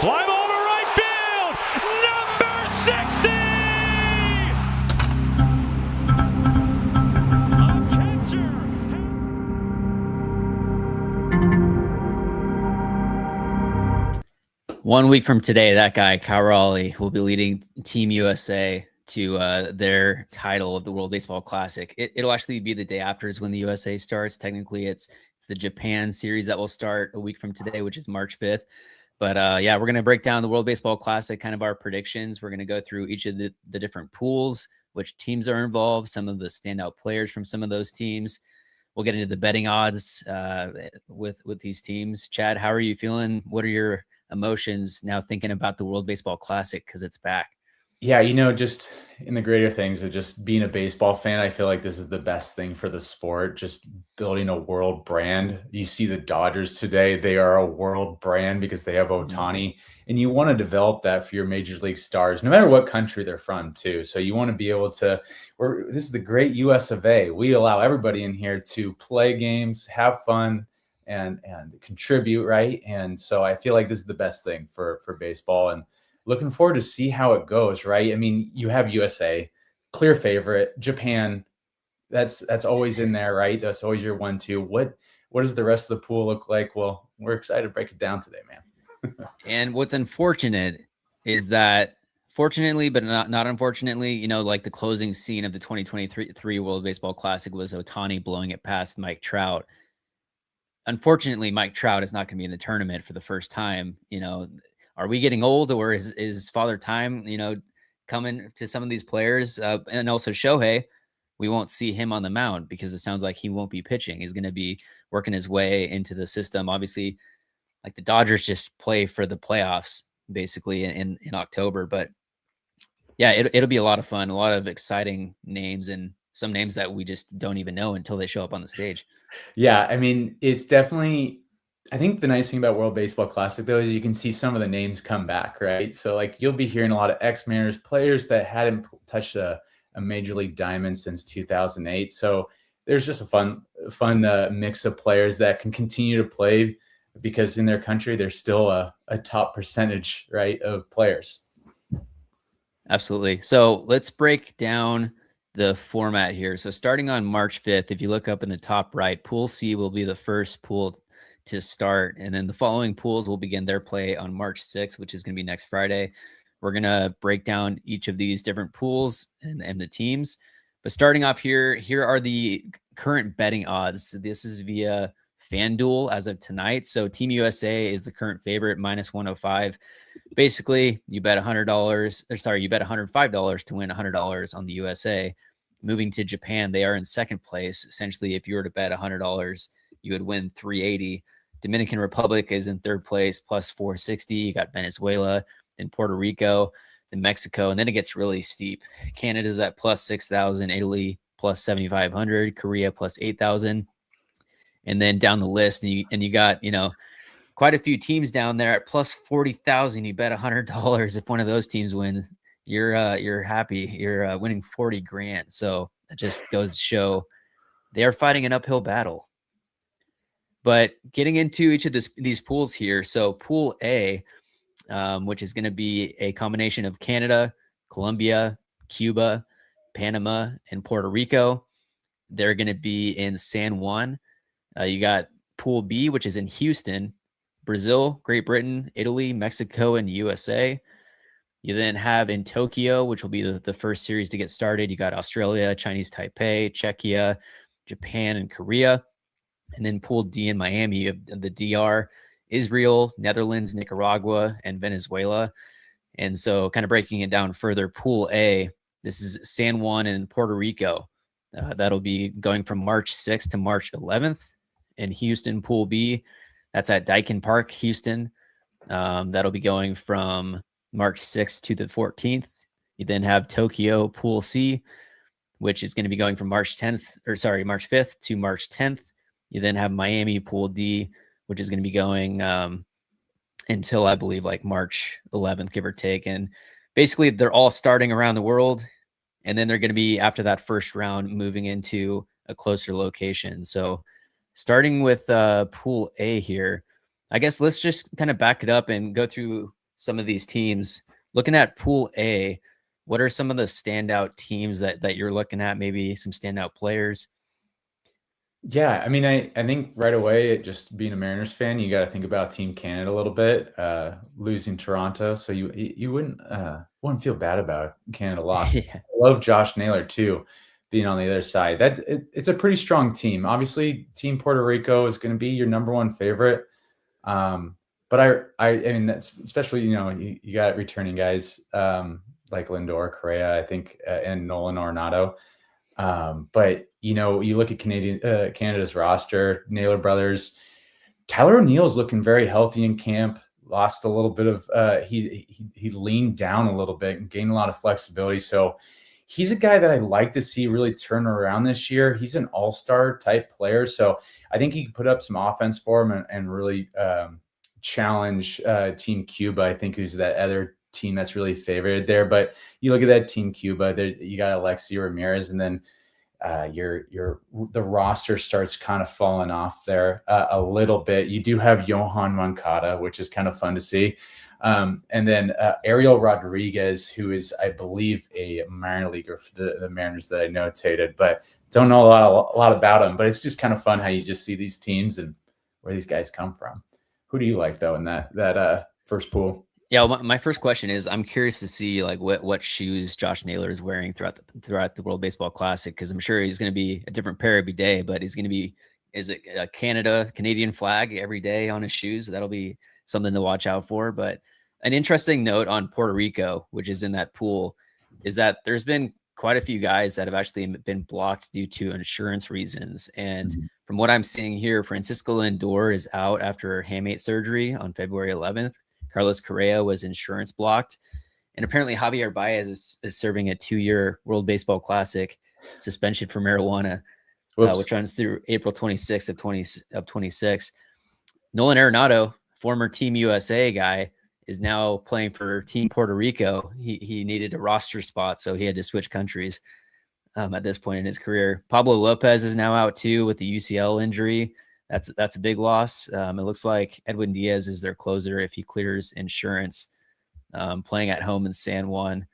Fly ball to right field. Number 60. A catcher. 1 week from today, that guy, Kyle Raleigh, will be leading Team USA to their title of the World Baseball Classic. It'll actually be the day after is when the USA starts. Technically, it's the Japan series that will start a week from today, which is March 5th. But yeah, we're going to break down the World Baseball Classic, kind of our predictions. We're going to go through each of the different pools, which teams are involved, some of the standout players from some of those teams. We'll get into the betting odds with these teams. Chad, how are you feeling? What are your emotions now thinking about the World Baseball Classic because it's back? Yeah, just in the greater things of just being a baseball fan, I feel like this is the best thing for the sport, just building a world brand. You see the Dodgers today, they are a world brand because they have Ohtani, and you want to develop that for your major league stars, no matter what country they're from too. So you want to be able to, this is the great US of A. We allow everybody in here to play games, have fun, and contribute, right? And so I feel like this is the best thing for baseball, and looking forward to see how it goes, right? I mean, you have USA, clear favorite. Japan, that's always in there, right? That's always your 1-2. What does the rest of the pool look like? Well, we're excited to break it down today, man. And what's unfortunate is that, fortunately, but not unfortunately, like the closing scene of the 2023 World Baseball Classic was Ohtani blowing it past Mike Trout. Unfortunately, Mike Trout is not going to be in the tournament for the first time. Are we getting old, or is Father Time, coming to some of these players? And also Shohei, we won't see him on the mound because it sounds like he won't be pitching. He's going to be working his way into the system. Obviously, like the Dodgers just play for the playoffs basically in October. But yeah, it'll be a lot of fun, a lot of exciting names, and some names that we just don't even know until they show up on the stage. Yeah, I mean, it's definitely, I think the nice thing about World Baseball Classic, though, is you can see some of the names come back, right? So, like, you'll be hearing a lot of ex-Mariners, players that hadn't touched a Major League Diamond since 2008. So there's just a fun mix of players that can continue to play because in their country, there's still a top percentage, right, of players. Absolutely. So let's break down the format here. So starting on March 5th, if you look up in the top right, Pool C will be the first pool to start. And then the following pools will begin their play on March 6th, which is going to be next Friday. We're going to break down each of these different pools and the teams. But starting off here are the current betting odds. So this is via FanDuel as of tonight. So Team USA is the current favorite, -105. Basically, you bet $100, or sorry, you bet $105 to win $100 on the USA. Moving to Japan, they are in second place. Essentially, if you were to bet $100, you would win $380. Dominican Republic is in third place, +460. You got Venezuela, then Puerto Rico, then Mexico, and then it gets really steep. Canada's at +6,000, Italy +7,500, Korea +8,000, and then down the list, and you got quite a few teams down there at +40,000. You bet $100 if one of those teams wins, you're happy. You're winning 40 grand. So that just goes to show they are fighting an uphill battle. But getting into each of these pools here, so Pool A, which is going to be a combination of Canada, Colombia, Cuba, Panama, and Puerto Rico. They're going to be in San Juan. You got Pool B, which is in Houston, Brazil, Great Britain, Italy, Mexico, and USA. You then have in Tokyo, which will be the first series to get started. You got Australia, Chinese Taipei, Czechia, Japan, and Korea. And then Pool D in Miami, you have the DR, Israel, Netherlands, Nicaragua, and Venezuela. And so kind of breaking it down further, Pool A, this is San Juan and Puerto Rico. That'll be going from March 6th to March 11th. In Houston, Pool B, that's at Daikin Park, Houston. That'll be going from March 6th to the 14th. You then have Tokyo, Pool C, which is going to be going from March 5th to March 10th. You then have Miami, Pool D, which is going to be going until I believe like March 11th, give or take. And basically they're all starting around the world. And then they're going to be, after that first round, moving into a closer location. So starting with Pool A here, I guess let's just kind of back it up and go through some of these teams. Looking at Pool A, what are some of the standout teams that you're looking at? Maybe some standout players. Yeah, I mean, I think right away, just being a Mariners fan, you got to think about Team Canada a little bit, losing Toronto, so you wouldn't feel bad about Canada lost. Yeah. I love Josh Naylor too, being on the other side. It's a pretty strong team. Obviously, Team Puerto Rico is going to be your number one favorite. But I mean, that's especially, you got returning guys like Lindor, Correa, I think, and Nolan Arenado. But you look at Canada's roster, Naylor brothers, Tyler O'Neill's looking very healthy in camp. Lost a little bit of he leaned down a little bit and gained a lot of flexibility. So he's a guy that I'd like to see really turn around this year. He's an all-star type player, so I think he can put up some offense for him and really challenge Team Cuba, I think, who's that other team that's really favored there. But you look at that Team Cuba, you got Alexi Ramirez, and then the roster starts kind of falling off there a little bit. You do have Johan Moncada, which is kind of fun to see. And then Ariel Rodriguez, who is, I believe, a minor leaguer for the Mariners that I notated, but don't know a lot about him. But it's just kind of fun how you just see these teams and where these guys come from. Who do you like, though, in that first pool? Yeah, well, my first question is, I'm curious to see like what shoes Josh Naylor is wearing throughout the World Baseball Classic, because I'm sure he's going to be a different pair every day, but he's going to be, is it a Canadian flag every day on his shoes? That'll be something to watch out for. But an interesting note on Puerto Rico, which is in that pool, is that there's been quite a few guys that have actually been blocked due to insurance reasons. And from what I'm seeing here, Francisco Lindor is out after hamate surgery on February 11th. Carlos Correa was insurance blocked. And apparently Javier Baez is serving a 2-year World Baseball Classic suspension for marijuana, which runs through April 26th of 26. Nolan Arenado, former Team USA guy, is now playing for Team Puerto Rico. He needed a roster spot, so he had to switch countries at this point in his career. Pablo Lopez is now out too with the UCL injury. That's a big loss. It looks like Edwin Diaz is their closer if he clears insurance. Playing at home in San Juan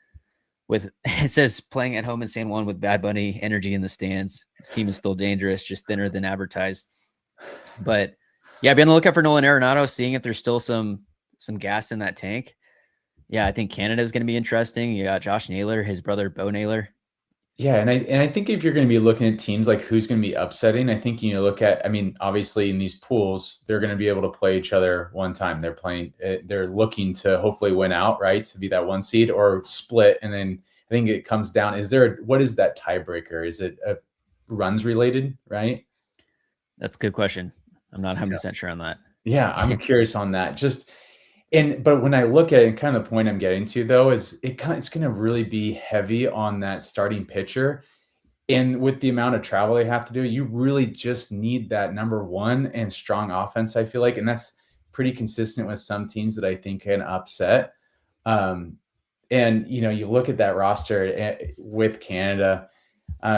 it says playing at home in San Juan with Bad Bunny energy in the stands. This team is still dangerous, just thinner than advertised. But yeah, be on the lookout for Nolan Arenado, seeing if there's still some gas in that tank. Yeah, I think Canada is going to be interesting. You got Josh Naylor, his brother Bo Naylor. Yeah, and I think if you're going to be looking at teams like who's going to be upsetting, I think you look at, I mean, obviously in these pools, they're going to be able to play each other one time. They're looking to hopefully win out, right, to be that one seed or split. And then I think it comes down, what is that tiebreaker? Is it runs related, right? That's a good question. I'm not 100% sure on that. Yeah, I'm curious on that. But when I look at it, and kind of the point I'm getting to, though, is it's going to really be heavy on that starting pitcher. And with the amount of travel they have to do, you really just need that number one and strong offense, I feel like. And that's pretty consistent with some teams that I think can upset. And, you look at that roster with Canada.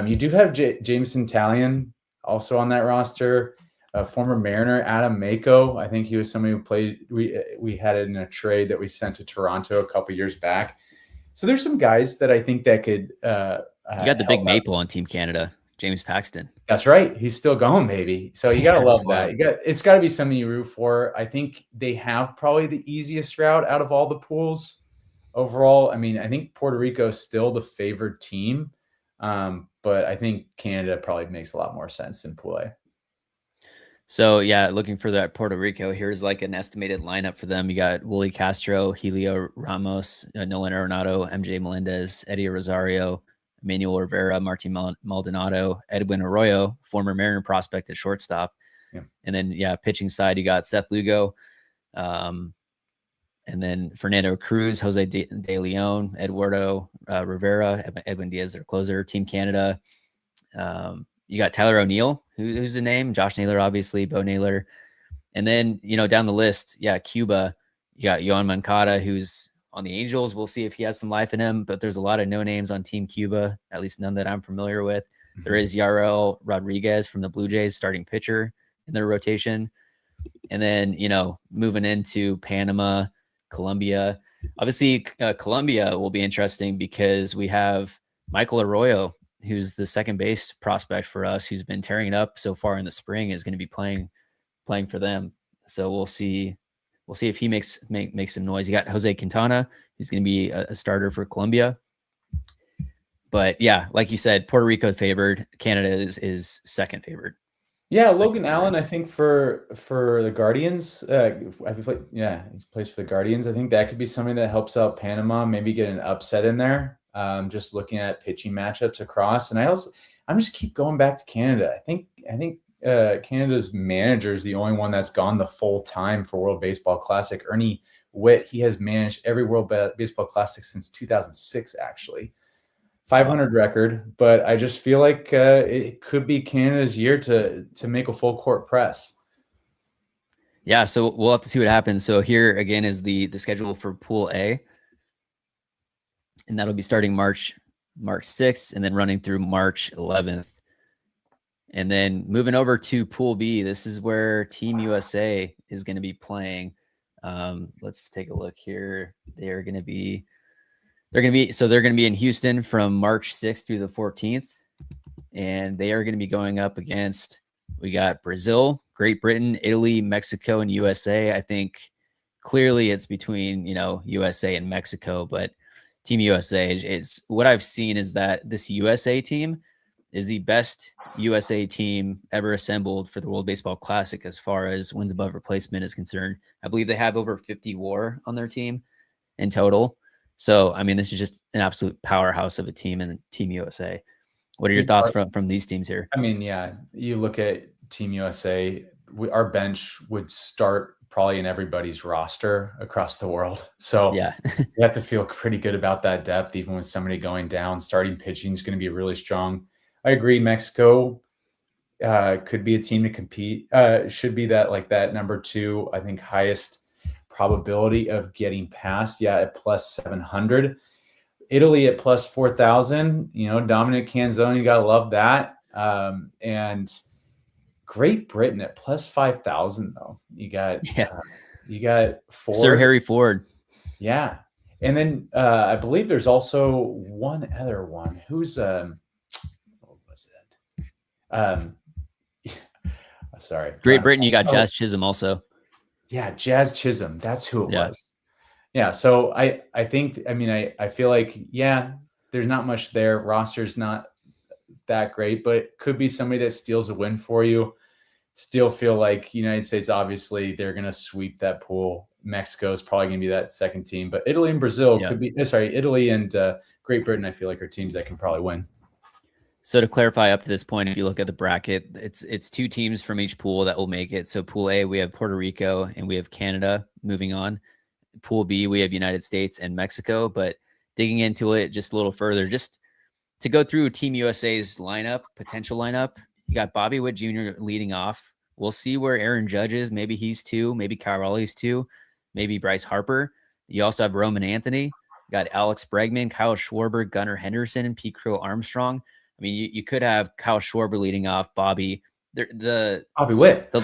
You do have Jameson Taillon also on that roster. Former Mariner Adam Mako, I think he was somebody who played. We had it in a trade that we sent to Toronto a couple years back. So there's some guys that I think that could. You got the big maple on Team Canada, James Paxton. That's right. He's still going, baby. So you gotta love that. It's got to be something you root for. I think they have probably the easiest route out of all the pools overall. I mean, I think Puerto Rico is still the favored team, but I think Canada probably makes a lot more sense in Pool A. So yeah, looking for that Puerto Rico, here's like an estimated lineup for them. You got Willie Castro, Helio Ramos, Nolan Arenado, MJ Melendez, Eddie Rosario, Manuel Rivera, Martin Maldonado, Edwin Arroyo, former Mariner prospect at shortstop. Yeah. And then pitching side, you got Seth Lugo, and then Fernando Cruz, Jose De Leon, Eduardo Rivera, Edwin Diaz, their closer. Team Canada. You got Tyler O'Neill, who's the name, Josh Naylor, obviously, Bo Naylor. And then, down the list, Cuba, you got Yohan Moncada, who's on the Angels. We'll see if he has some life in him, but there's a lot of no names on Team Cuba, at least none that I'm familiar with. Mm-hmm. There is Yarel Rodriguez from the Blue Jays, starting pitcher in their rotation. And then, moving into Panama, Colombia, Obviously, Colombia will be interesting because we have Michael Arroyo, who's the second base prospect for us, who's been tearing it up so far in the spring, is going to be playing for them. So we'll see if he makes some noise. You got Jose Quintana, who's going to be a starter for Colombia. But yeah, like you said, Puerto Rico favored. Canada is second favored. Yeah, Logan Allen, I think for the Guardians, he's plays for the Guardians. I think that could be something that helps out Panama, maybe get an upset in there. Just looking at pitching matchups across, and I'm just keep going back to Canada. I think Canada's manager is the only one that's gone the full time for World Baseball Classic. Ernie Witt, he has managed every World Baseball Classic since 2006, actually. 500 record, but I just feel like it could be Canada's year to make a full court press. Yeah, so we'll have to see what happens. So here again is the schedule for Pool A, and that'll be starting March 6th and then running through March 11th. And then moving over to Pool B, this is where Team USA is going to be playing. Let's take a look here. They're going to be in Houston from March 6th through the 14th. And they are going to be going up against, we got Brazil, Great Britain, Italy, Mexico, and USA. I think clearly it's between, USA and Mexico, but Team USA, it's what I've seen is that this USA team is the best USA team ever assembled for the World Baseball Classic as far as wins above replacement is concerned. I believe they have over 50 WAR on their team in total. So, I mean, this is just an absolute powerhouse of a team in Team USA. What are your thoughts from these teams here? I mean, yeah, you look at Team USA, our bench would start probably in everybody's roster across the world. So yeah, you have to feel pretty good about that depth, even with somebody going down. Starting pitching is going to be really strong. I agree. Mexico could be a team to compete. Should be that number 2, I think, highest probability of getting past. Yeah, at plus 700. Italy at plus 4,000. Dominic Canzoni, you gotta love that. And Great Britain at plus 5,000 though. You got Ford. Sir Harry Ford. Yeah, and then I believe there's also one other one. Who's what was it? Sorry, Great Britain. You got Jazz Chisholm also. Yeah, Jazz Chisholm. That's who it was. Yeah. So I think, I feel like, yeah, there's not much there. Roster's not that great, but it could be somebody that steals a win for you. Still feel like United States, obviously, they're going to sweep that pool. Mexico is probably going to be that second team, but Italy and Brazil could be, Italy and Great Britain, I feel like, are teams that can probably win. So to clarify, up to this point, if you look at the bracket, it's 2 teams from each pool that will make it. So Pool A, we have Puerto Rico and we have Canada moving on. Pool B, we have United States and Mexico. But digging into it just a little further, just to go through Team USA's potential lineup, you got Bobby Witt Jr. leading off. We'll see where Aaron Judge is. Maybe he's 2. Maybe Kyle Raleigh's 2. Maybe Bryce Harper. You also have Roman Anthony. You got Alex Bregman, Kyle Schwarber, Gunnar Henderson, and Pete Crow Armstrong. I mean, you could have Kyle Schwarber leading off, Bobby. Bobby Witt. The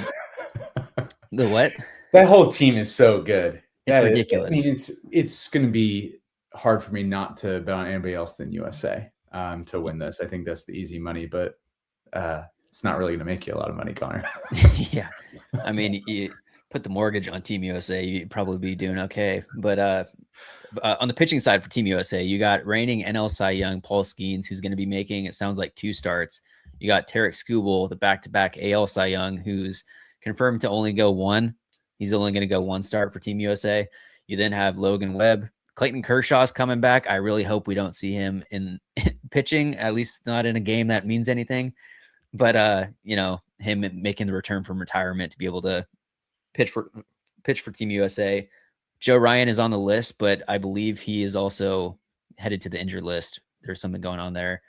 what? That whole team is so good. It's ridiculous. It's going to be hard for me not to bet on anybody else than USA to win this. I think that's the easy money, but it's not really going to make you a lot of money, Connor. Yeah. I mean, you put the mortgage on Team USA, you'd probably be doing okay. But on the pitching side for Team USA, you got reigning NL Cy Young Paul Skeens, who's going to be making, it sounds like, 2 starts. You got Tarek Skubal, the back-to-back AL Cy Young, who's confirmed to only go 1. He's only going to go 1 start for Team USA. You then have Logan Webb. Clayton Kershaw's coming back. I really hope we don't see him in pitching, at least not in a game that means anything. But him making the return from retirement to be able to pitch for Team USA. Joe Ryan is on the list, but I believe he is also headed to the injured list. There's something going on there.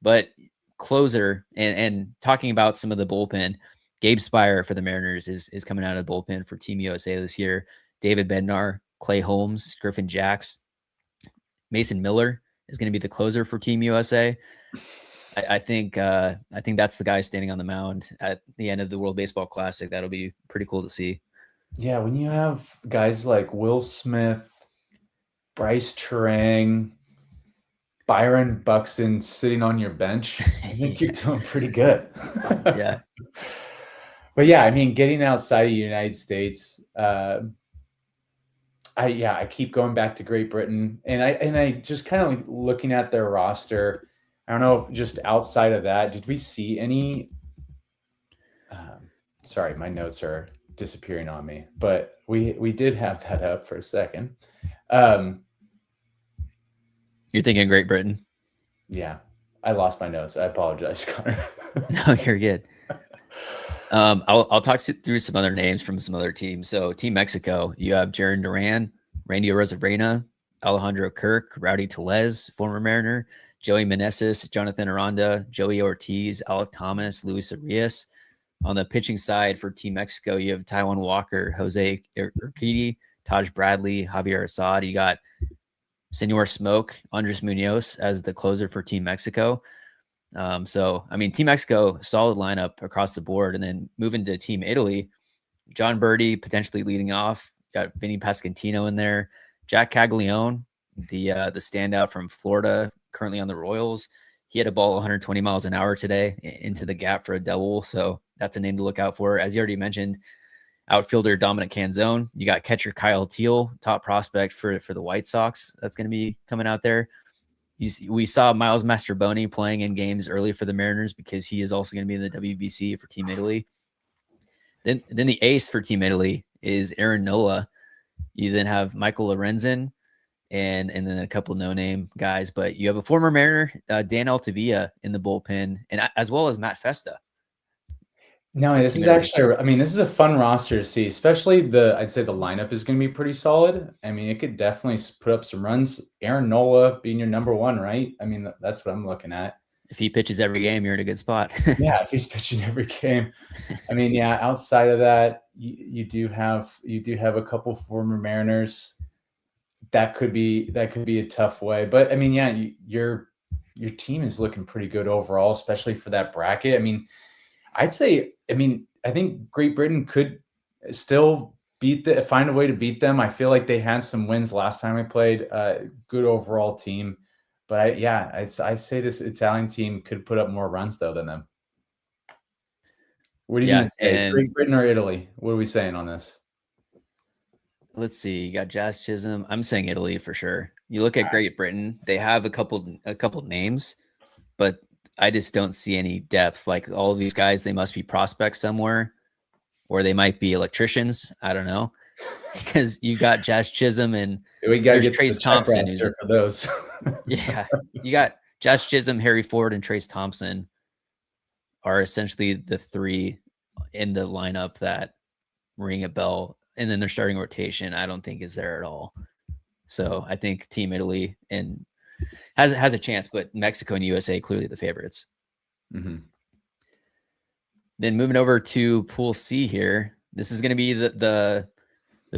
But closer and talking about some of the bullpen, Gabe Spire for the Mariners is coming out of the bullpen for Team USA this year. David Bednar, Clay Holmes, Griffin Jacks, Mason Miller is going to be the closer for Team USA. I think that's the guy standing on the mound at the end of the World Baseball Classic. That'll be pretty cool to see. Yeah, when you have guys like Will Smith, Bryce Terang, Byron Buxton sitting on your bench, I think you're doing pretty good. Yeah. But yeah, I mean, getting outside of the United States, I keep going back to Great Britain, and I just kind of looking at their roster. I don't know if just outside of that, did we see any? Sorry, my notes are disappearing on me, but we did have that up for a second. You're thinking Great Britain? Yeah, I lost my notes. I apologize, Connor. No, you're good. I'll talk through some other names from some other teams. So Team Mexico, you have Jaron Duran, Randy Rosarena, Alejandro Kirk, Rowdy Tellez, former Mariner, Joey Meneses, Jonathan Aranda, Joey Ortiz, Alec Thomas, Luis Arias. On the pitching side for Team Mexico, you have Taiwan Walker, Jose Urquidy, Taj Bradley, Javier Assad. You got Senor Smoke, Andres Munoz as the closer for Team Mexico. So, I mean, Team Mexico, solid lineup across the board. And then moving to Team Italy, John Birdie potentially leading off. Got Vinny Pascantino in there. Jack Caglione, the standout from Florida, currently on the Royals. He had a ball 120 miles an hour today into the gap for a double. So that's a name to look out for. As you already mentioned, outfielder Dominic Canzone. You got catcher Kyle Teal, top prospect for the White Sox. That's going to be coming out there. We saw Miles Mastrobuoni playing in games early for the Mariners because he is also going to be in the WBC for Team Italy. Then the ace for Team Italy is Aaron Nola. You then have Michael Lorenzen and then a couple no-name guys. But you have a former Mariner, Dan Altavilla, in the bullpen, and as well as Matt Festa. No, this is actually, I mean, this is a fun roster to see, especially I'd say the lineup is going to be pretty solid. I mean, it could definitely put up some runs. Aaron Nola being your number one, right? I mean, that's what I'm looking at. If he pitches every game, you're in a good spot. Yeah, if he's pitching every game. I mean, yeah, outside of that, you do have a couple former Mariners. That could be a tough way. But I mean, yeah, your team is looking pretty good overall, especially for that bracket. I mean, I think Great Britain could still find a way to beat them. I feel like they had some wins last time we played. Good overall team, but I say this Italian team could put up more runs though than them. What are you going to say? Great Britain or Italy? What are we saying on this? Let's see. You got Jazz Chisholm. I'm saying Italy for sure. You look at Great Britain; they have a couple names, but I just don't see any depth. Like all of these guys, they must be prospects somewhere, or they might be electricians. I don't know, because you got Jazz Chisholm and we got to get Trace Thompson for those. Yeah, you got Jazz Chisholm, Harry Ford, and Trace Thompson are essentially the three in the lineup that ring a bell, and then their starting rotation I don't think is there at all. So I think Team Italy and has a chance, but Mexico and USA clearly the favorites. Mm-hmm. Then moving over to Pool C here, this is going to be the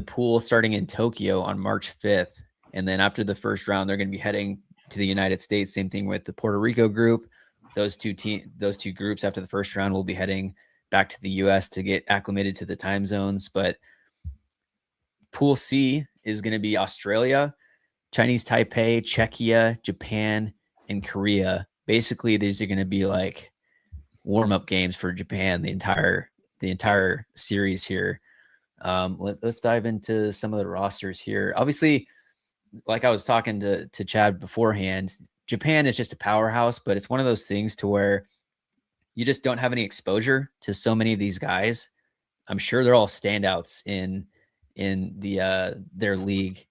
pool starting in Tokyo on March 5th, and then after the first round, they're going to be heading to the United States. Same thing with the Puerto Rico group. Those two groups after the first round will be heading back to the U.S. to get acclimated to the time zones. But Pool C is going to be Australia, Chinese Taipei, Czechia, Japan, and Korea. Basically, these are going to be like warm-up games for Japan the entire series here. Let's dive into some of the rosters here. Obviously, like I was talking to Chad beforehand, Japan is just a powerhouse, but it's one of those things to where you just don't have any exposure to so many of these guys. I'm sure they're all standouts in their league,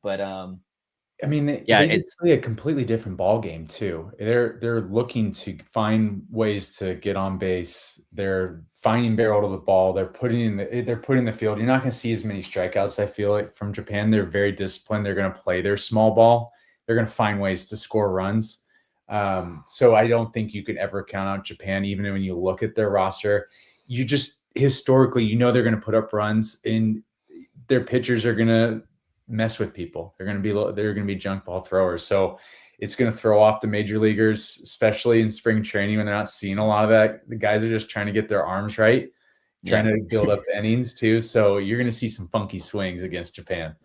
but I mean, they just play a completely different ball game too. They're looking to find ways to get on base. They're finding barrel to the ball. They're putting the field. You're not going to see as many strikeouts, I feel like, from Japan. They're very disciplined. They're going to play their small ball. They're going to find ways to score runs. So I don't think you could ever count out Japan, even when you look at their roster. You just historically, they're going to put up runs, and their pitchers are going to mess with people. They're going to be junk ball throwers. So it's going to throw off the major leaguers, especially in spring training when they're not seeing a lot of that. The guys are just trying to get their arms right, trying to build up innings too. So you're going to see some funky swings against Japan.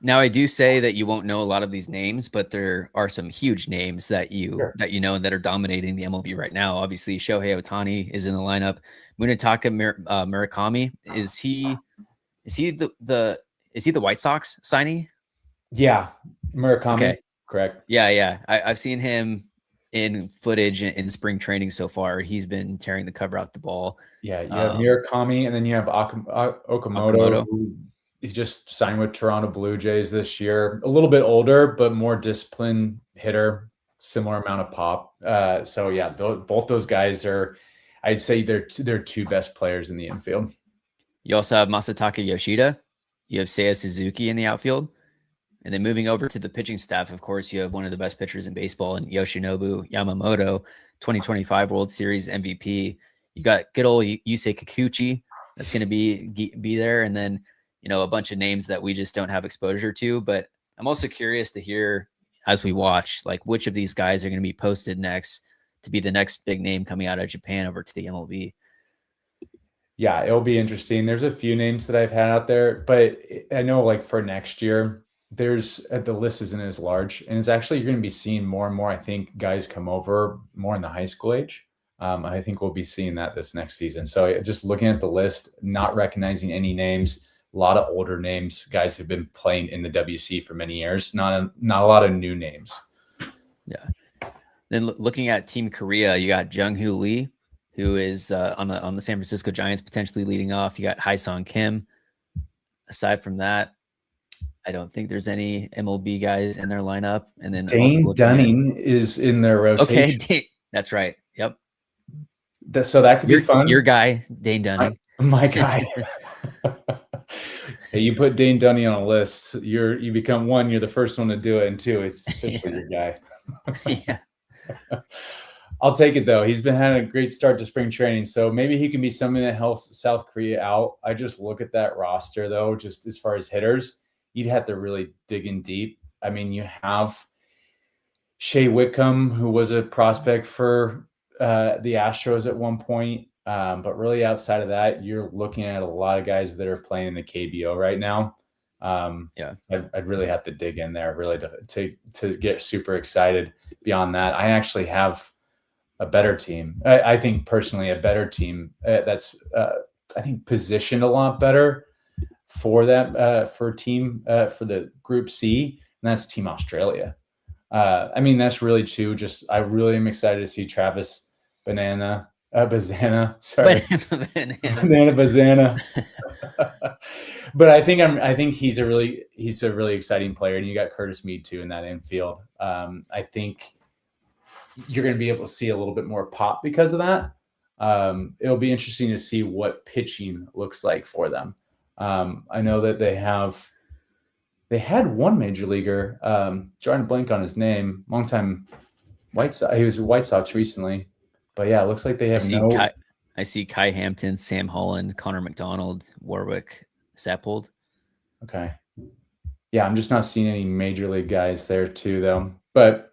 Now, I do say that you won't know a lot of these names, but there are some huge names that Sure. you know and that are dominating the MLB right now. Obviously, Shohei Ohtani is in the lineup. Munetaka Murakami, is he the is he the White Sox signee? Yeah, Murakami, Okay, correct. yeah. I've seen him in footage in spring training so far. He's been tearing the cover out the ball. Yeah, you have Murakami, and then you have Okamoto, Okamoto, who he just signed with Toronto Blue Jays this year. A little bit older, but more disciplined hitter, similar amount of pop. So yeah, both those guys are, I'd say they're two best players in the infield. you also have Masataka Yoshida. You have Seiya Suzuki in the outfield. And then moving over to the pitching staff, of course, you have one of the best pitchers in baseball in Yoshinobu Yamamoto, 2025 World Series MVP. You got good old Yusei Kikuchi that's going to be there. And then, you know, a bunch of names that we just don't have exposure to. But I'm also curious to hear as we watch, like which of these guys are going to be posted next to be the next big name coming out of Japan over to the MLB. Yeah, it'll be interesting. There's a few names that I've had out there, but I know like for next year, the list isn't as large, and it's actually you're going to be seeing more and more. I think guys come over more in the high school age. I think we'll be seeing that this next season. So just looking at the list, not recognizing any names, a lot of older names, guys who've been playing in the WC for many years. Not a lot of new names. Yeah. Then looking at Team Korea, you got Jung-Hoo Lee, who is on the San Francisco Giants, potentially leading off. You got Hae-Sung Kim. Aside from that, I don't think there's any MLB guys in their lineup. And then Dane Dunning is in their rotation. Okay, that's right. Yep. So that could be fun. Your guy, Dane Dunning. My guy. Hey, you put Dane Dunning on a list, you become one, you're the first one to do it, and two, it's officially your guy. Yeah. I'll take it though. He's been having a great start to spring training, so maybe he can be something that helps South Korea out. I just look at that roster though, just as far as hitters, you'd have to really dig in deep. I mean, you have Shea Whitcomb, who was a prospect for the Astros at one point. But really outside of that, you're looking at a lot of guys that are playing in the KBO right now. Yeah, I'd really have to dig in there really to get super excited. Beyond that, I actually have a better team. I think personally a better team that's I think positioned a lot better for that for the Group C, and that's Team Australia. I mean, that's really true. Just I really am excited to see Travis Bazana. Sorry, Banana Bazana. But I think he's a really exciting player, and you got Curtis Mead too in that infield. I think you're going to be able to see a little bit more pop because of that. It'll be interesting to see what pitching looks like for them. I know that they had one major leaguer, drawing a blank on his name, longtime White Sox. He was a White Sox recently. But yeah, it looks like they have I see Kai Hampton, Sam Holland, Connor McDonald, Warwick Sappold. Okay. Yeah, I'm just not seeing any major league guys there too, though. But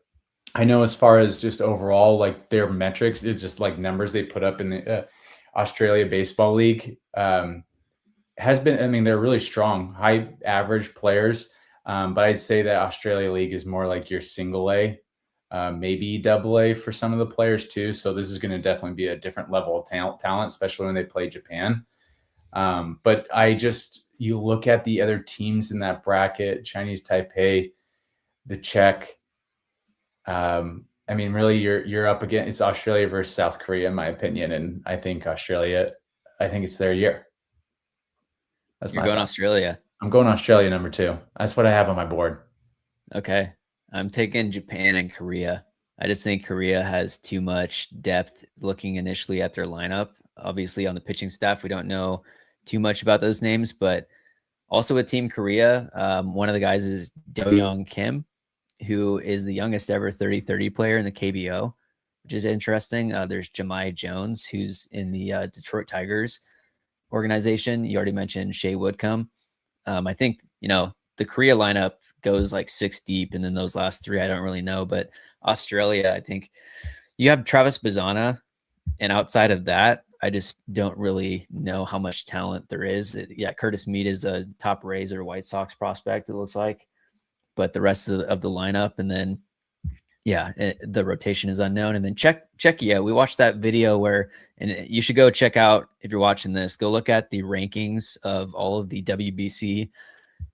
I know as far as just overall, like their metrics, it's just like numbers they put up in the Australia Baseball League has been, I mean, they're really strong, high average players. But I'd say that Australia League is more like your single A. Maybe double A for some of the players too. So this is going to definitely be a different level of talent, especially when they play Japan. But you look at the other teams in that bracket, Chinese Taipei, the Czech. I mean, really you're up against, it's Australia versus South Korea, in my opinion. And I think it's their year. You're going Australia. I'm going Australia number 2. That's what I have on my board. Okay. I'm taking Japan and Korea. I just think Korea has too much depth looking initially at their lineup. Obviously, on the pitching staff, we don't know too much about those names, but also with Team Korea, one of the guys is Do-Young Kim, who is the youngest ever 30-30 player in the KBO, which is interesting. There's Jemai Jones, who's in the Detroit Tigers organization. You already mentioned Shea Whitcomb. I think, the Korea lineup goes like 6 deep, and then those last 3 I don't really know. But Australia, I think you have Travis Bazana, and outside of that, I just don't really know how much talent there is. Yeah, Curtis Mead is a top Rays or White Sox prospect, it looks like, but the rest of the lineup, and then yeah, the rotation is unknown. And then Czechia, we watched that video where, and you should go check out, if you're watching this, go look at the rankings of all of the WBC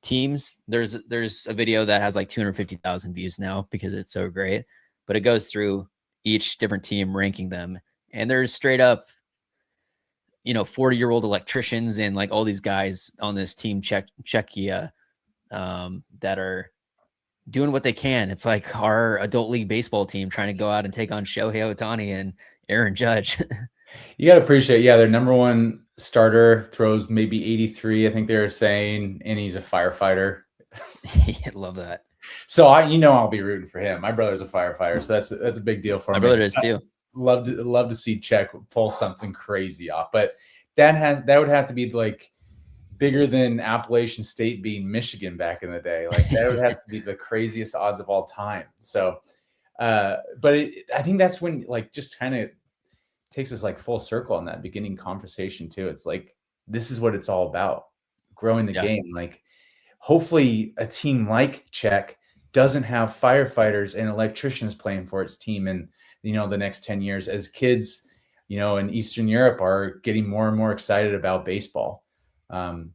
teams. There's a video that has like 250,000 views now because it's so great, but it goes through each different team ranking them, and there's straight up, 40-year-old electricians and like all these guys on this team Czechia that are doing what they can. It's like our adult league baseball team trying to go out and take on Shohei Ohtani and Aaron Judge. You got to appreciate, their number one starter throws maybe 83, I think they were saying, and he's a firefighter. I love that. So I'll be rooting for him. My brother's a firefighter, so that's a big deal for me. My brother is too. Love to see Czech pull something crazy off, but that would have to be like bigger than Appalachian State being Michigan back in the day. Like that would have to be the craziest odds of all time. So, but I think that's when like just kind of takes us like full circle on that beginning conversation too. It's like, this is what it's all about, growing the game. Like hopefully a team like Czech doesn't have firefighters and electricians playing for its team in, the next 10 years as kids, in Eastern Europe are getting more and more excited about baseball.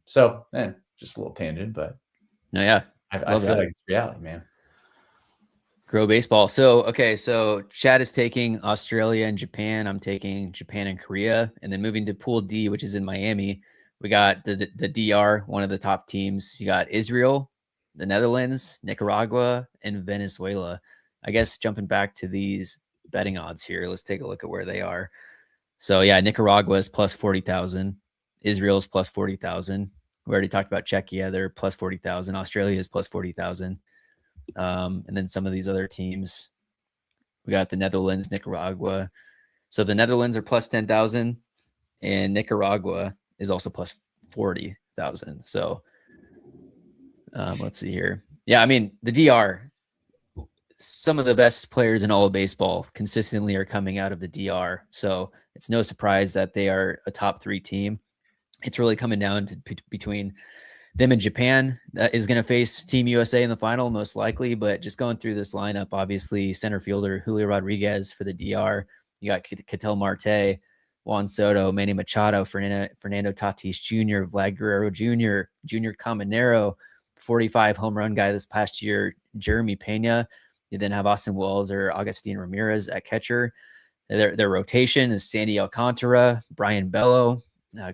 Just a little tangent, but no, yeah, I feel like it's reality, man. Grow baseball. So, okay. So Chad is taking Australia and Japan. I'm taking Japan and Korea, and then moving to Pool D, which is in Miami. We got the DR, one of the top teams. You got Israel, the Netherlands, Nicaragua, and Venezuela. I guess jumping back to these betting odds here, let's take a look at where they are. So yeah, Nicaragua is plus 40,000. Israel's plus 40,000. We already talked about Czechia. They're plus 40,000. Australia is plus 40,000. And then some of these other teams, we got the Netherlands, Nicaragua. So the Netherlands are plus 10,000 and Nicaragua is also plus 40,000. So let's see here. Yeah, I mean, the DR, some of the best players in all of baseball consistently are coming out of the DR. So it's no surprise that they are a top 3 team. It's really coming down to between them and Japan. That is going to face Team USA in the final, most likely. But just going through this lineup, obviously, center fielder Julio Rodriguez for the DR. You got Ketel Marte, Juan Soto, Manny Machado, Fernando Tatis Jr., Vlad Guerrero Jr., Junior Caminero, 45 home run guy this past year, Jeremy Pena. You then have Austin Wells or Agustin Ramirez at catcher. Their rotation is Sandy Alcantara, Brian Bello,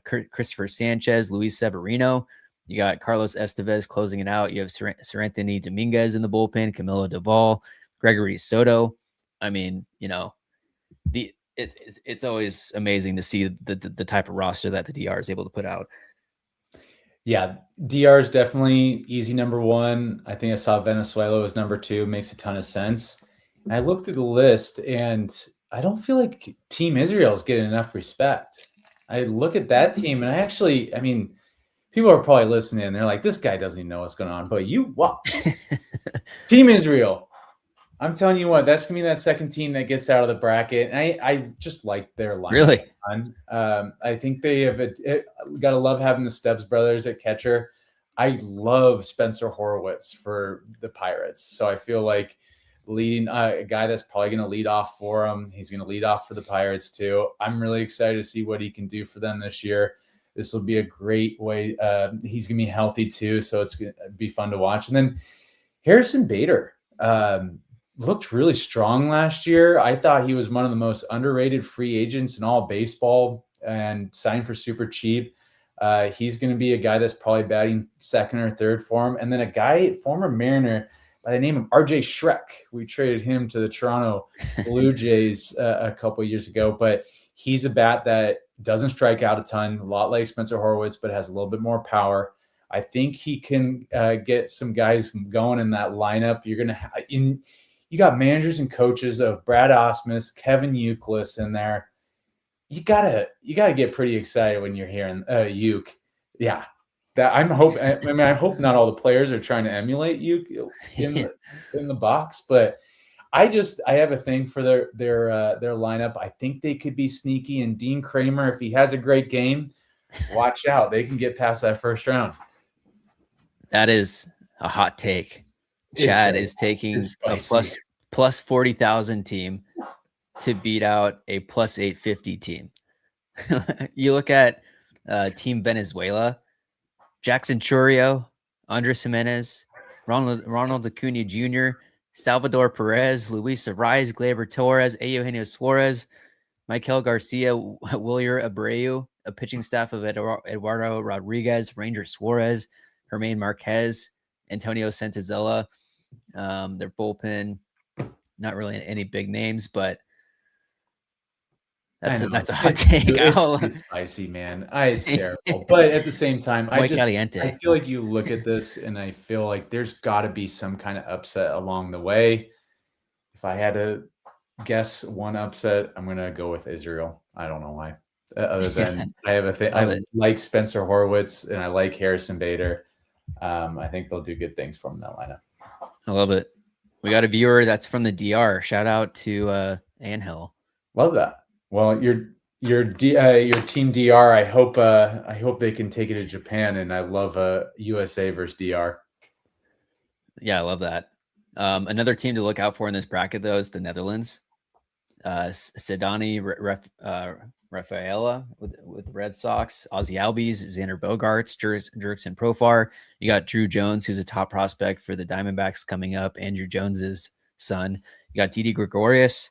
Christopher Sanchez, Luis Severino. You got Carlos Estevez closing it out. You have Seranthony Dominguez in the bullpen, Camilo Doval, Gregory Soto. I mean, it's always amazing to see the type of roster that the DR is able to put out. Yeah, DR is definitely easy number 1. I think I saw Venezuela was number 2. Makes a ton of sense. And I looked through the list, and I don't feel like Team Israel is getting enough respect. I look at that team, and people are probably listening, and they're like, this guy doesn't even know what's going on. But you watch. Team Israel. I'm telling you what, that's going to be that second team that gets out of the bracket. And I just like their lineup. Really? I think they have got to love having the Stubbs brothers at catcher. I love Spencer Horowitz for the Pirates. So I feel like leading a guy that's probably going to lead off for them. He's going to lead off for the Pirates too. I'm really excited to see what he can do for them this year. This will be a great way. He's going to be healthy too, so it's going to be fun to watch. And then Harrison Bader looked really strong last year. I thought he was one of the most underrated free agents in all baseball and signed for super cheap. He's going to be a guy that's probably batting second or third for him. And then a guy, former Mariner by the name of RJ Schreck. We traded him to the Toronto Blue Jays a couple of years ago, but he's a bat that doesn't strike out a ton, a lot like Spencer Horowitz, but has a little bit more power. I think he can get some guys going in that lineup. You're going to you got managers and coaches of Brad Osmus, Kevin Youkilis in there. You gotta get pretty excited when you're hearing Uke. Yeah, that I hope not all the players are trying to emulate Uke in the box, but I have a thing for their lineup. I think they could be sneaky, and Dean Kramer, if he has a great game, watch out. They can get past that first round. That is a hot take. Chad is taking a plus 40,000 team to beat out a plus 850 team. You look at Team Venezuela, Jackson Churio, Andres Jimenez, Ronald Acuna Jr., Salvador Perez, Luis Ariz, Gleyber Torres, Eugenio Suarez, Michael Garcia, Willier Abreu, a pitching staff of Eduardo Rodriguez, Ranger Suarez, Germain Marquez, Antonio Santazella. Their bullpen, not really any big names, but that's a hot take. It's too spicy, man. It's terrible. But at the same time, I feel like you look at this and I feel like there's got to be some kind of upset along the way. If I had to guess one upset, I'm going to go with Israel. I don't know why. Other than I have a thing. I like Spencer Horwitz and I like Harrison Bader. I think they'll do good things from that lineup. I love it. We got a viewer that's from the DR. Shout out to Angel. Love that. Well, your team DR. I hope they can take it to Japan, and I love USA versus DR. Yeah, I love that. Another team to look out for in this bracket, though, is the Netherlands. Sedani Rafaela with the Red Sox, Ozzy Albies, Xander Bogaerts, Jurickson Profar. You got Drew Jones, who's a top prospect for the Diamondbacks coming up. Andrew Jones's son. You got Didi Gregorius,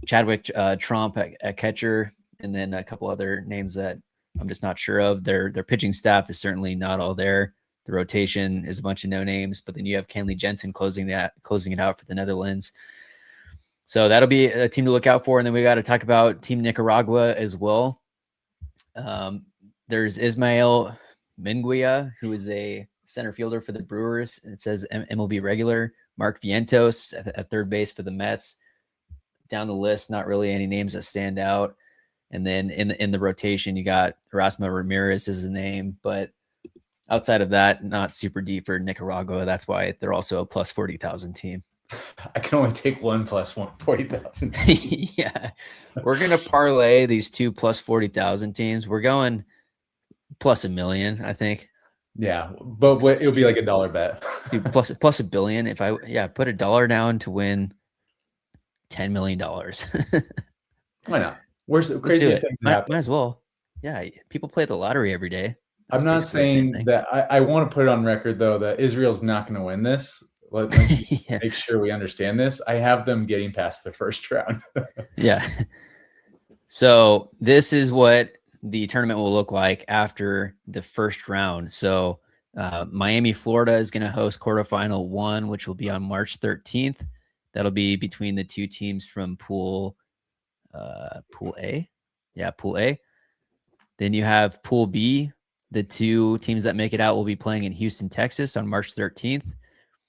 Chadwick Trump at catcher, and then a couple other names that I'm just not sure of. Their pitching staff is certainly not all there. The rotation is a bunch of no names, but then you have Kenley Jensen closing it out for the Netherlands. So that'll be a team to look out for. And then we got to talk about Team Nicaragua as well. There's Ismael Minguia, who is a center fielder for the Brewers. It says MLB regular. Mark Vientos at third base for the Mets. Down the list, not really any names that stand out. And then in the rotation, you got Erasmo Ramirez is his name, but outside of that, not super deep for Nicaragua. That's why they're also a plus 40,000 team. I can only take one plus 40,000. Yeah. We're going to parlay these two plus 40,000 teams. We're going plus $1 million, I think. Yeah, but it'll be like $1 bet. plus $1 billion. If I put $1 down to win $10 million. Why not? Where's the crazy things that happen? Might as well. Yeah, people play the lottery every day. I'm not saying that. I want to put it on record, though, that Israel's not going to win this. Let's just make sure we understand this. I have them getting past the first round. Yeah. So this is what the tournament will look like after the first round. So Miami, Florida is going to host quarterfinal 1, which will be on March 13th. That'll be between the two teams from Pool A. Yeah, Pool A. Then you have Pool B. The two teams that make it out will be playing in Houston, Texas on March 13th.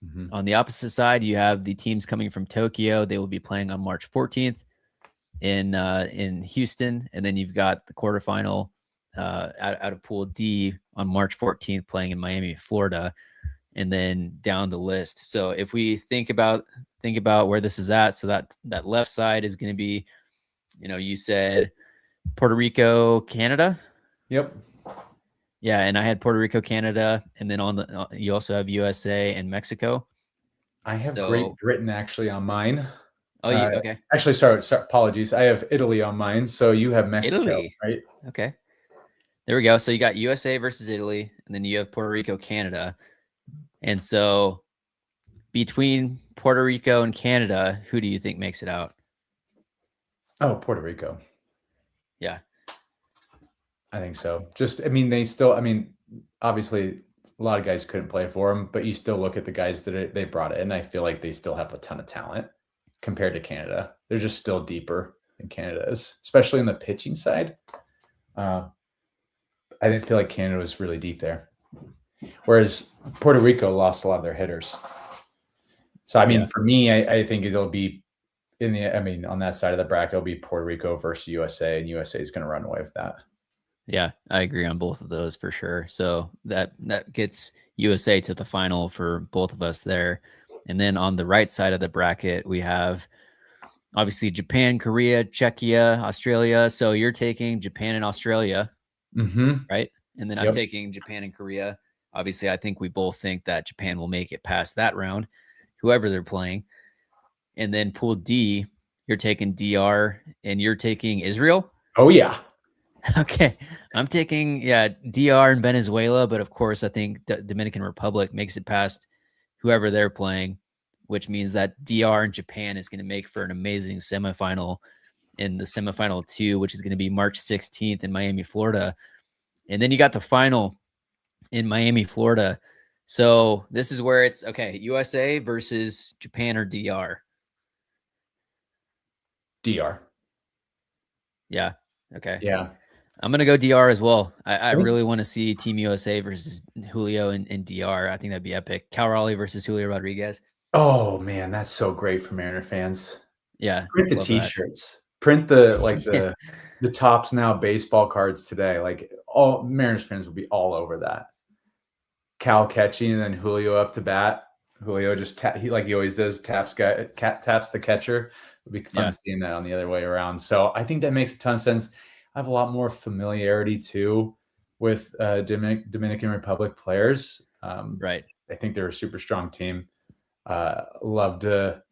Mm-hmm. On the opposite side, you have the teams coming from Tokyo. They will be playing on March 14th in Houston. And then you've got the quarterfinal out of Pool D on March 14th playing in Miami, Florida, and then down the list. So if we think about where this is at, so that left side is going to be, you said Puerto Rico, Canada. Yep. Yeah, and I had Puerto Rico, Canada, and then you also have USA and Mexico. I have Great Britain actually on mine. Oh, okay. Actually, sorry, apologies. I have Italy on mine, so you have Mexico, right? Okay. There we go. So you got USA versus Italy, and then you have Puerto Rico, Canada. And so between Puerto Rico and Canada, who do you think makes it out? Oh, Puerto Rico. Yeah. I think so. Obviously a lot of guys couldn't play for them, but you still look at the guys that they brought in. I feel like they still have a ton of talent compared to Canada. They're just still deeper than Canada is, especially on the pitching side. I didn't feel like Canada was really deep there. Whereas Puerto Rico lost a lot of their hitters. So, for me, I think it'll be on that side of the bracket, it'll be Puerto Rico versus USA, and USA is going to run away with that. Yeah, I agree on both of those for sure. So that gets USA to the final for both of us there. And then on the right side of the bracket, we have obviously Japan, Korea, Czechia, Australia. So you're taking Japan and Australia, right? And then I'm Yep. taking Japan and Korea. Obviously, I think we both think that Japan will make it past that round, whoever they're playing. And then Pool D, you're taking DR and you're taking Israel. Oh, yeah. Okay. I'm taking, DR and Venezuela. But of course, I think Dominican Republic makes it past whoever they're playing, which means that DR and Japan is going to make for an amazing semifinal in the semifinal 2, which is going to be March 16th in Miami, Florida. And then you got the final in Miami, Florida. So this is where it's okay. USA versus Japan or DR. DR. Yeah. Okay. Yeah. I'm going to go DR as well. I really want to see Team USA versus Julio and DR. I think that'd be epic. Cal Raleigh versus Julio Rodriguez. Oh, man, that's so great for Mariner fans. Yeah. Print the T-shirts. Print the the Tops Now baseball cards today. Like, all Mariners fans will be all over that. Cal catching and then Julio up to bat. Julio just he always does, taps the catcher. It'll be fun seeing that on the other way around. So I think that makes a ton of sense. I have a lot more familiarity too with Dominican Republic players. Right. I think they're a super strong team. Love to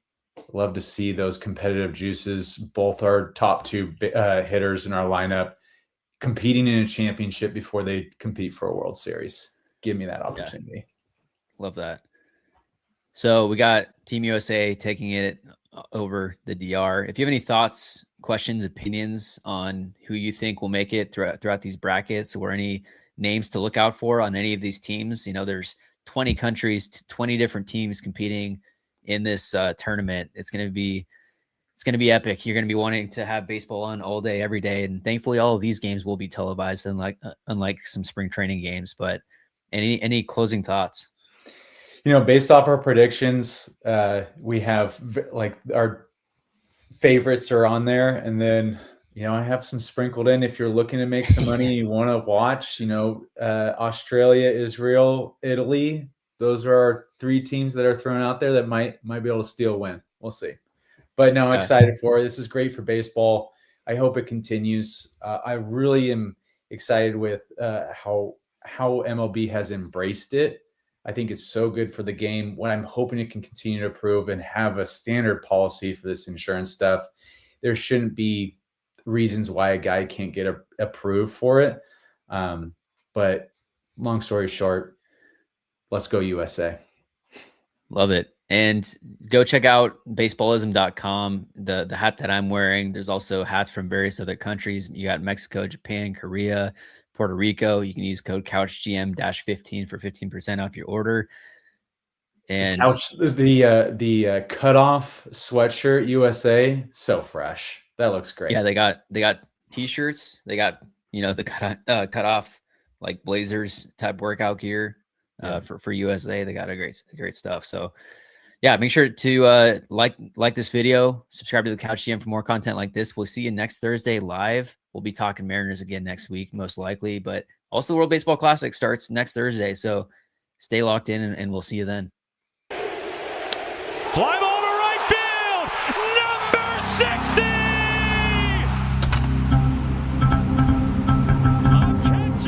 see those competitive juices. Both our top 2 hitters in our lineup competing in a championship before they compete for a World Series. Give me that opportunity. Yeah. Love that. So we got Team USA taking it over the DR. If you have any thoughts, questions, opinions on who you think will make it throughout these brackets, or any names to look out for on any of these teams, there's 20 countries, 20 different teams competing in this tournament. It's going to be epic. You're going to be wanting to have baseball on all day, every day. And thankfully all of these games will be televised, unlike some spring training games. But any closing thoughts? Based off our predictions, we have our favorites are on there. And then, I have some sprinkled in. If you're looking to make some money, you want to watch, Australia, Israel, Italy. Those are our 3 teams that are thrown out there that might be able to steal a win. We'll see. But no, I'm excited for it. This is great for baseball. I hope it continues. I really am excited with how MLB has embraced it. I think it's so good for the game. What I'm hoping it can continue to improve and have a standard policy for this insurance stuff. There shouldn't be reasons why a guy can't get approved for it. But long story short, let's go USA. Love it. And go check out baseballism.com. The hat that I'm wearing, there's also hats from various other countries. You got Mexico, Japan, Korea, Puerto Rico. You can use code CouchGM-15 for 15% off your order. And the cutoff sweatshirt USA, so fresh. That looks great. Yeah, they got t-shirts. They got the cut off like Blazers type workout gear for USA. They got a great stuff. So yeah, make sure to like this video, subscribe to the Couch GM for more content like this. We'll see you next Thursday live. We'll be talking Mariners again next week, most likely, but also World Baseball Classic starts next Thursday. So stay locked in and we'll see you then. Fly ball to right field, number 60.